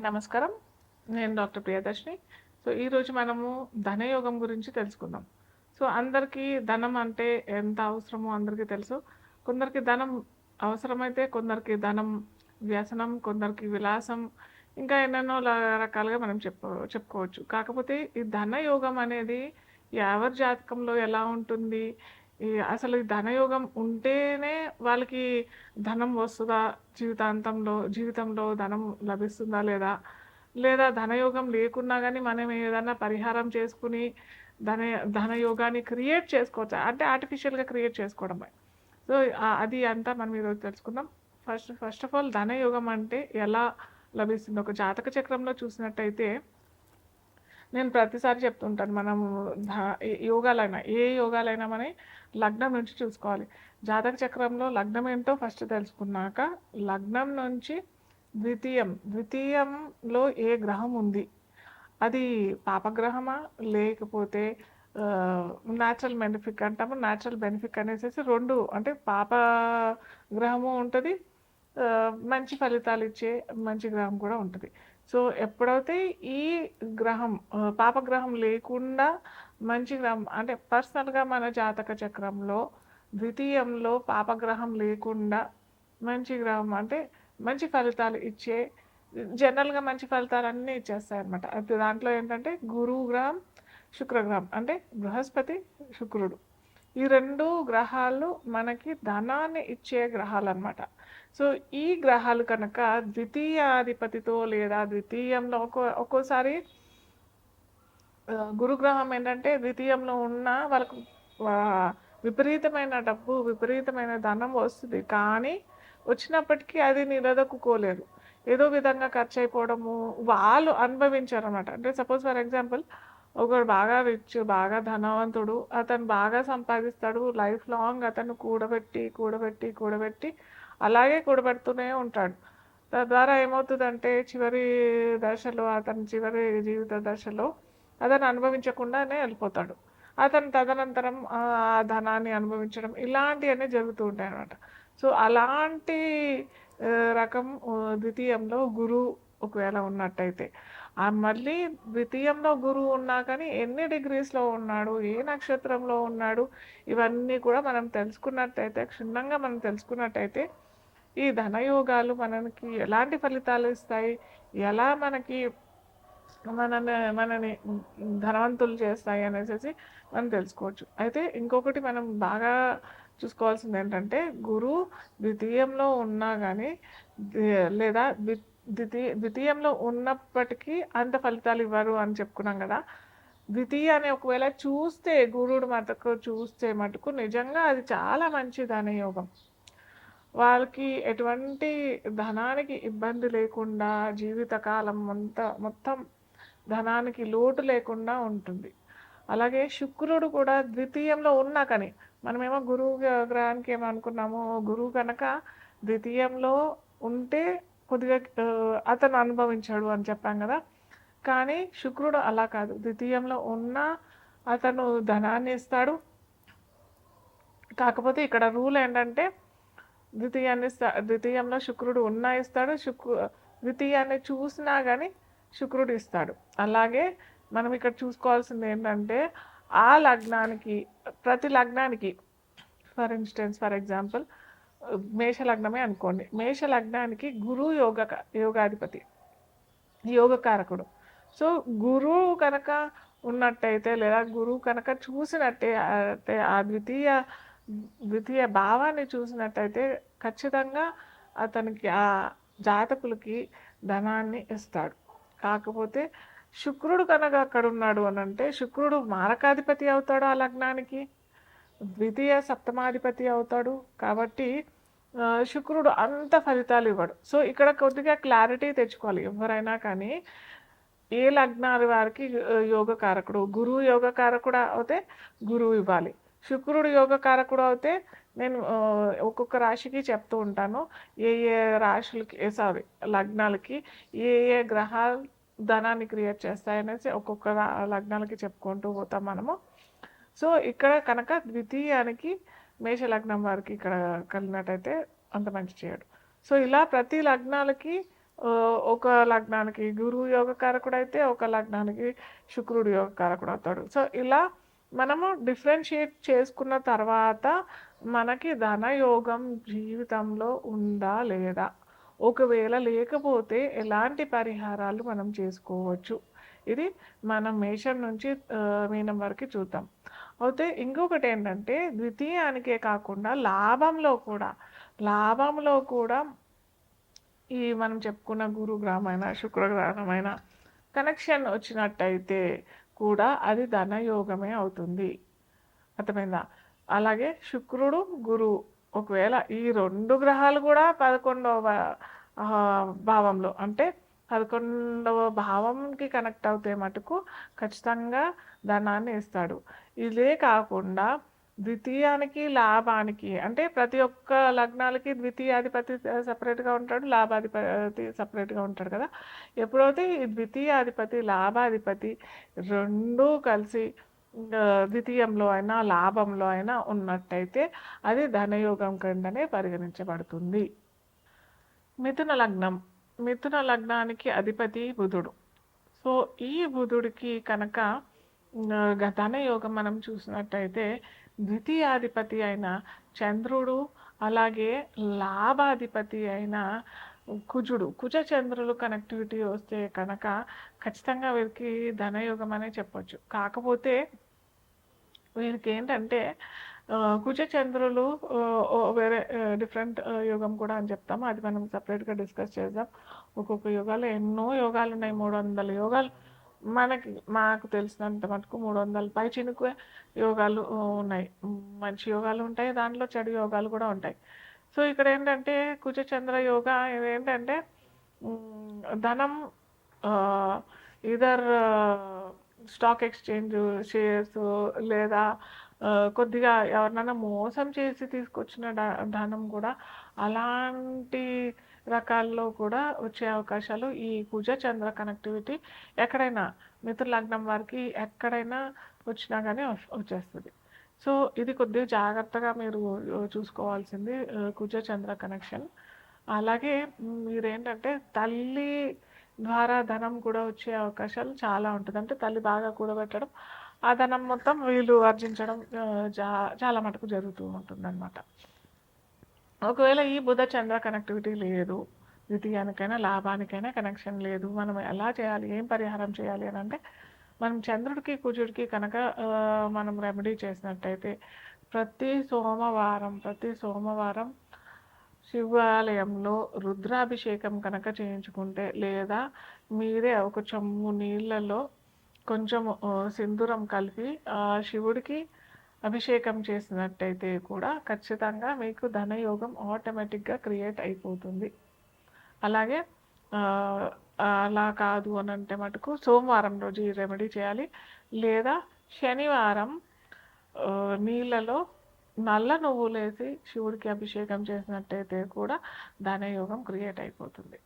నమస్కారం. నేను doctor Priyadarshini. So, ఈరోజు మనము ధనయోగం గురించి తెలుసుకుందాం. సో, అందరికీ ధనం అంటే ఎంత అవసరమో అందరికీ తెలుసు. కొందరికి ధనం అవసరమైతే, కొందరికి ధనం వ్యసనం, కొందరికి విలాసం, ఇంకా ఎన్నెన్నో రకాలుగా మనం చెప్పుకోవచ్చు. కాకపోతే ఈ ధనయోగం అనేది ఎవరి జాతకంలో ఎలా ఉంటుంది? అసలు ఈ ధనయోగం ఉంటేనే వాళ్ళకి ధనం వస్తదా? జీవితంలో ధనం లభిస్తుందా లేదా? లేదా ధనయోగం లేకున్నా గానీ మనం ఏదన్నా పరిహారం చేసుకొని ధన ధనయోగాన్ని క్రియేట్ చేసుకోవచ్చా? అంటే ఆర్టిఫిషియల్‌గా క్రియేట్ చేసుకోవడమే. సో, అది అంతా మనం ఈరోజు తెలుసుకుందాం. ఫస్ట్ ఆఫ్ ఆల్ ధనయోగం అంటే ఎలా లభిస్తుంది? ఒక జాతక చక్రంలో చూసినట్టయితే నేను ప్రతిసారి చెప్తుంటాను. మనము ధ యోగాలైనా, ఏ యోగాలైనా మన లగ్నం నుంచి చూసుకోవాలి. జాతక చక్రంలో లగ్నం ఏంటో ఫస్ట్ తెలుసుకున్నాక, లగ్నం నుంచి ద్వితీయంలో ఏ గ్రహం ఉంది? అది పాపగ్రహమా? లేకపోతే న్యాచురల్ బెనిఫిక్ అంటాము. న్యాచురల్ బెనిఫిక్ అనేసేసి 2 అంటే పాప గ్రహము ఉంటది. మంచి ఫలితాలు ఇచ్చే మంచి గ్రహం కూడా ఉంటది. సో, ఎప్పుడైతే ఈ గ్రహం పాపగ్రహం లేకుండా మంచి గ్రహం అంటే పర్సనల్‌గా మన జాతక చక్రంలో ద్వితీయంలో పాపగ్రహం లేకుండా మంచి గ్రహం అంటే మంచి ఫలితాలు ఇచ్చే జనరల్‌గా మంచి ఫలితాలన్నీ ఇచ్చేస్తాయన్నమాట. అది దాంట్లో ఏంటంటే గురువు గ్రహం, శుక్రగ్రహం అంటే బృహస్పతి, శుక్రుడు. ఈ 2 గ్రహాలు మనకి ధనాన్ని ఇచ్చే గ్రహాలన్నమాట. సో, ఈ గ్రహాలు కనుక ద్వితీయాధిపతితో లేదా ద్వితీయంలో ఒక్కోసారి గురుగ్రహం ఏంటంటే ద్వితీయంలో ఉన్న వాళ్ళకు విపరీతమైన డబ్బు, విపరీతమైన ధనం వస్తుంది. కానీ వచ్చినప్పటికీ అది నిలదొక్కుకోలేరు. ఏదో విధంగా ఖర్చయిపోవడము, వాళ్ళు అనుభవించారనమాట. అంటే సపోజ్ ఫర్ ఎగ్జాంపుల్ ఒకడు బాగా రిచ్, బాగా ధనవంతుడు. అతను బాగా సంపాదిస్తాడు. లైఫ్ లాంగ్ అతను కూడబెట్టి అలాగే కూడబెడుతూనే ఉంటాడు. తద్వారా ఏమవుతుందంటే చివరి జీవిత దశలో అతను అనుభవించకుండానే వెళ్ళిపోతాడు. అతను తదనంతరం ఆ ధనాన్ని అనుభవించడం ఇలాంటివన్నీ జరుగుతూ ఉంటాయన్నమాట. సో, అలాంటి రకం ద్వితీయంలో గురువు ఒకవేళ ఉన్నట్టయితే మళ్ళీ ద్వితీయంలో గురువు ఉన్నా కానీ ఎన్ని డిగ్రీస్‌లో ఉన్నాడు, ఏ నక్షత్రంలో ఉన్నాడు, ఇవన్నీ కూడా మనం క్షుణ్ణంగా మనం తెలుసుకున్నట్టయితే ఈ ధనయోగాలు మనకి ఎలాంటి ఫలితాలు ఇస్తాయి, ఎలా మనని ధనవంతులు చేస్తాయి అనేసి మనం తెలుసుకోవచ్చు. అయితే ఇంకొకటి మనం బాగా చూసుకోవాల్సింది ఏంటంటే గురువు ద్వితీయంలో ఉన్నా కానీ లేదా ద్వితీయంలో ఉన్నప్పటికీ అంత ఫలితాలు ఇవ్వరు అని చెప్పుకున్నాం కదా. ద్వితీయాన్ని ఒకవేళ చూస్తే గురువుడు మటుకు నిజంగా అది చాలా మంచి ధనయోగం. వాళ్ళకి ఎటువంటి ధనానికి ఇబ్బంది లేకుండా జీవితకాలం మొత్తం ధనానికి లోటు లేకుండా ఉంటుంది. అలాగే శుక్రుడు కూడా ద్వితీయంలో ఉన్నా కానీ మనమేమో గురువు గ్రహానికి ఏమనుకున్నాము, గురువు కనుక ద్వితీయంలో ఉంటే కొద్దిగా అతను అనుభవించాడు అని చెప్పాం కదా. కానీ శుక్రుడు అలా కాదు. ద్వితీయంలో ఉన్నా అతను ధనాన్ని ఇస్తాడు. కాకపోతే ఇక్కడ రూల్ ఏంటంటే ద్వితీయంలో శుక్రుడు ఉన్నా ఇస్తాడు. ద్వితీయాన్ని చూసినా కానీ శుక్రుడు ఇస్తాడు. అలాగే మనం ఇక్కడ చూసుకోవాల్సింది ఏంటంటే ఆ లగ్నానికి ప్రతి లగ్నానికి ఫర్ ఎగ్జాంపుల్ మేష లగ్నమే అనుకోండి. మేష లగ్నానికి గురువు యోగాధిపతి, యోగకారకుడు. సో, గురువు కనుక ఉన్నట్టయితే లేదా గురువు కనుక చూసినట్టే ఆ ద్వితీయ భావాన్ని చూసినట్టయితే ఖచ్చితంగా అతనికి ఆ జాతకులకి ధనాన్ని ఇస్తాడు. కాకపోతే శుక్రుడు కనుక అక్కడ ఉన్నాడు అని అంటే శుక్రుడు మారకాధిపతి అవుతాడు ఆ లగ్నానికి, ద్వితీయ సప్తమాధిపతి అవుతాడు. కాబట్టి శుక్రుడు అంత ఫలితాలు ఇవ్వడు. సో, ఇక్కడ కొద్దిగా క్లారిటీ తెచ్చుకోవాలి ఎవరైనా కానీ. ఏ లగ్నాల వారికి యోగకారకుడు, గురువు యోగకారకుడు అయితే గురువు ఇవ్వాలి. శుక్రుడు యోగకారకుడు అయితే నేను ఒక్కొక్క రాశికి చెప్తూ ఉంటాను. ఏ ఏ రాశులకి లగ్నాలకి ఏ గ్రహాలు ధనాన్ని క్రియేట్ చేస్తాయనేసి ఒక్కొక్క లగ్నాలకి చెప్పుకుంటూ పోతాం మనము. సో, ఇక్కడ కనుక ద్వితీయానికి మేష లగ్నం వారికి ఇక్కడ కలిగినట్టయితే అంత మంచి చేయడు. సో, ఇలా ప్రతి లగ్నాలకి ఒక లగ్నానికి గురువు యోగకారకుడు అయితే ఒక లగ్నానికి శుక్రుడు యోగకారకుడు అవుతాడు. సో ఇలా మనము డిఫరెన్షియేట్ చేసుకున్న తర్వాత మనకి ధనయోగం జీవితంలో ఉందా లేదా, ఒకవేళ లేకపోతే ఎలాంటి పరిహారాలు మనం చేసుకోవచ్చు, ఇది మనం మేషం నుంచి మీనం వరకు చూద్దాం. అయితే ఇంకొకటి ఏంటంటే ద్వితీయానికే కాకుండా లాభంలో కూడా ఈ మనం చెప్పుకున్న గురుగ్రహమైన శుక్రగ్రహమైన కనెక్షన్ వచ్చినట్టయితే కూడా అది ధనయోగమే అవుతుంది. అర్థమైందా? అలాగే శుక్రుడు గురువు ఒకవేళ ఈ 2 గ్రహాలు కూడా 11వ భావంలో అంటే 11వ భావంకి కనెక్ట్ అవుతే మటుకు ఖచ్చితంగా ధనాన్ని ఇస్తాడు. ఇదే కాకుండా ద్వితీయానికి లాభానికి అంటే ప్రతి ఒక్క లగ్నాలకి ద్వితీయాధిపతి సపరేట్గా ఉంటాడు, లాభాధిపతి సపరేట్గా ఉంటాడు కదా. ఎప్పుడైతే ఈ ద్వితీయాధిపతి లాభాధిపతి రెండూ కలిసి ద్వితీయంలో అయినా లాభంలో అయినా ఉన్నట్టయితే అది ధనయోగం కిందనే పరిగణించబడుతుంది. మిథున లగ్నానికి అధిపతి బుధుడు. సో ఈ బుధుడికి కనుక ధనయోగం మనం చూసినట్టయితే ద్వితీయాధిపతి అయిన చంద్రుడు అలాగే లాభాధిపతి అయిన కుజ చంద్రులు కనెక్టివిటీ వస్తే కనుక ఖచ్చితంగా వీరికి ధనయోగం అనే చెప్పొచ్చు. కాకపోతే వీరికి ఏంటంటే కుజ చంద్రులు వేరే డిఫరెంట్ యోగం కూడా అని చెప్తాము, అది మనం సపరేట్గా డిస్కస్ చేద్దాం. ఒక్కొక్క యోగాలు ఎన్నో యోగాలు ఉన్నాయి, 300 యోగాలు మాకు తెలిసినంత మటుకు 300 పై చినుకు యోగాలు ఉన్నాయి. మంచి యోగాలు ఉంటాయి, దాంట్లో చెడు యోగాలు కూడా ఉంటాయి. సో ఇక్కడ ఏంటంటే కుజ చంద్ర యోగా ఏంటంటే ధనం ఇదర్ స్టాక్ ఎక్స్చేంజ్ షేర్స్ లేదా కొద్దిగా ఎవరినైనా మోసం చేసి తీసుకొచ్చిన ధనం కూడా అలాంటి రకాల్లో కూడా వచ్చే అవకాశాలు ఈ కుజ చంద్ర కనెక్టివిటీ ఎక్కడైనా మిత్ర లగ్నం వారికి ఎక్కడైనా వచ్చినా కానీ వచ్చేస్తుంది. సో ఇది కొద్దిగా జాగ్రత్తగా మీరు చూసుకోవాల్సింది కుజ చంద్ర కనెక్షన్. అలాగే మీరేంటంటే తల్లి ద్వారా ధనం కూడా వచ్చే అవకాశాలు చాలా ఉంటుంది. అంటే తల్లి బాగా కూడబెట్టడం, ఆ ధనం మొత్తం వీళ్ళు ఆర్జించడం చాలా మటుకు జరుగుతూ ఉంటుంది అన్నమాట. ఒకవేళ ఈ బుధ చంద్ర కనెక్టివిటీ లేదు, ద్వితీయానికైనా లాభానికైనా కనెక్షన్ లేదు, మనం ఎలా చేయాలి, ఏం పరిహారం చేయాలి అని అంటే మనం చంద్రుడికి కుజుడికి కనుక మనం రెమెడీ చేసినట్టయితే ప్రతి సోమవారం శివాలయంలో రుద్రాభిషేకం కనుక చేయించుకుంటే లేదా మీరే ఒక చెంబు నీళ్ళలో కొంచెం సింధూరం కలిపి శివుడికి అభిషేకం చేసినట్టయితే కూడా ఖచ్చితంగా మీకు ధనయోగం ఆటోమేటిక్గా క్రియేట్ అయిపోతుంది. అలాగే అలా కాదు అని అంటే మటుకు సోమవారం రోజు ఈ రెమెడీ చేయాలి, లేదా శనివారం నీళ్ళలో నల్ల నువ్వులేసి శివుడికి అభిషేకం చేసినట్టయితే కూడా ధనయోగం క్రియేట్ అయిపోతుంది.